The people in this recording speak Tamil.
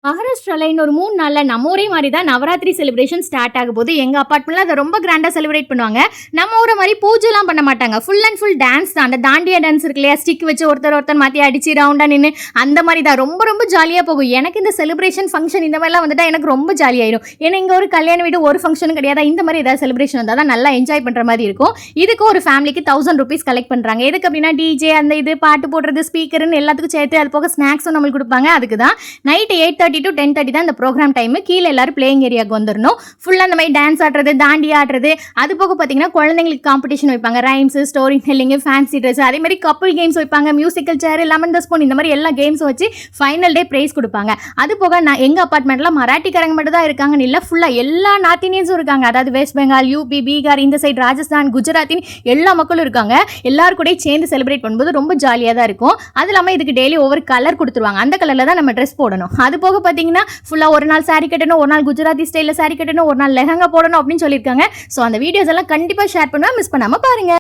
மகாராஷ்டிரால இன்னொரு 3 நாள்ல நம்ம ஊரே மாரி தான் நவராத்திரி செலிப்ரேஷன் ஸ்டார்ட் ஆக போகுது. எங்க அபார்ட்மெண்ட்ல அத ரொம்ப கிராண்டா செலிப்ரேட் பண்ணுவாங்க. நம்ம ஊர மாரி பூஜைலாம் பண்ண மாட்டாங்க. ஃபுல் அண்ட் ஃபுல் டான்ஸ் தான். அந்த தாண்டியா டான்ஸ் இருக்கு இல்லையா? ஸ்டிக் வச்சு ஒருத்தர் மாத்தி அடிச்சு ரவுண்டா நின்னு அந்த மாரி தான். ரொம்ப ரொம்ப ஜாலியா போகும். எனக்கு இந்த செலிப்ரேஷன் ஃபங்ஷன் இந்த மாரிலாம் வந்துட்டா எனக்கு ரொம்ப ஜாலியாயிரும். ஏன்னா இங்க ஒரு கல்யாண வீடு ஒரு ஃபங்ஷனும் கிடையாது. இந்த மாரி ஏதாவது செலிப்ரேஷன் வந்தா தான் நல்லா என்ஜாய் பண்ற மாரி இருக்கும். இதுக்கு ஒரு ஃபேமிலிக்கு ₹1000 கலெக்ட் பண்றாங்க. எதுக்கு அப்படின்னா டிஜே அந்த இது பாட்டு போடுறது ஸ்பீக்கர்னு எல்லாத்துக்கும் சேர்த்து அது போக ஸ்நாக்ஸும் நம்மளுக்கு கொடுப்பாங்க. அதுக்கு தான் நைட் 8:30 to 10:30 தான் ப்ரோக்ராம் டைம். கீழே எல்லாரும் பிளேயிங் ஏரியாவுக்கு வந்துடணும். ஃபுல்லாக அந்த மாதிரி டான்ஸ் ஆடுறது தாண்டி ஆடுறது அது போக பார்த்தீங்கன்னா குழந்தைங்களுக்கு காம்படிஷன் வைப்பாங்க. Rhymes story telling fancy dress அதே மாதிரி கப்புள் கேம்ஸ் வைப்பாங்க. Musical chair lemon the spoon இந்த மாதிரி எல்லா கேம்ஸும் வச்சு ஃபைனல் டே ப்ரைஸ் கொடுப்பாங்க. அது போக நான் எங்கள் அப்பார்ட்மெண்ட்டில் மராட்டிக்காரங்க மட்டும் தான் இருக்காங்கன்னு இல்லை, ஃபுல்லாக எல்லா நார்த் இந்தியன்ஸும் இருக்காங்க. அதாவது வெஸ்ட் பெங்கால் யூபி பீகார் இந்த சைடு ராஜஸ்தான் குஜராத்தின் எல்லா மக்களும் இருக்காங்க. எல்லாரும் கூட சேர்ந்து செலிப்ரேட் பண்ணும்போது ரொம்ப ஜாலியாக தான் இருக்கும். அது இல்லாமல் இதுக்கு டெய்லி ஒவ்வொரு கலர் கொடுத்துருவாங்க. அந்த கலரில் தான் நம்ம ட்ரெஸ் போடணும். அது போக பார்த்தீங்கன்னா ஃபுல்லாக ஒரு நாள் சாரி கட்டணும், ஒரு நாள் குஜராத்தி ஸ்டைலில் சாரி கட்டணும், ஒரு நாள் லெஹங்கா போடணும் அப்படின்னு சொல்லியிருக்காங்க. ஸோ அந்த வீடியோஸ் எல்லாம் கண்டிப்பாக ஷேர் பண்ணுவேன், மிஸ் பண்ணாமல் பாருங்கள்.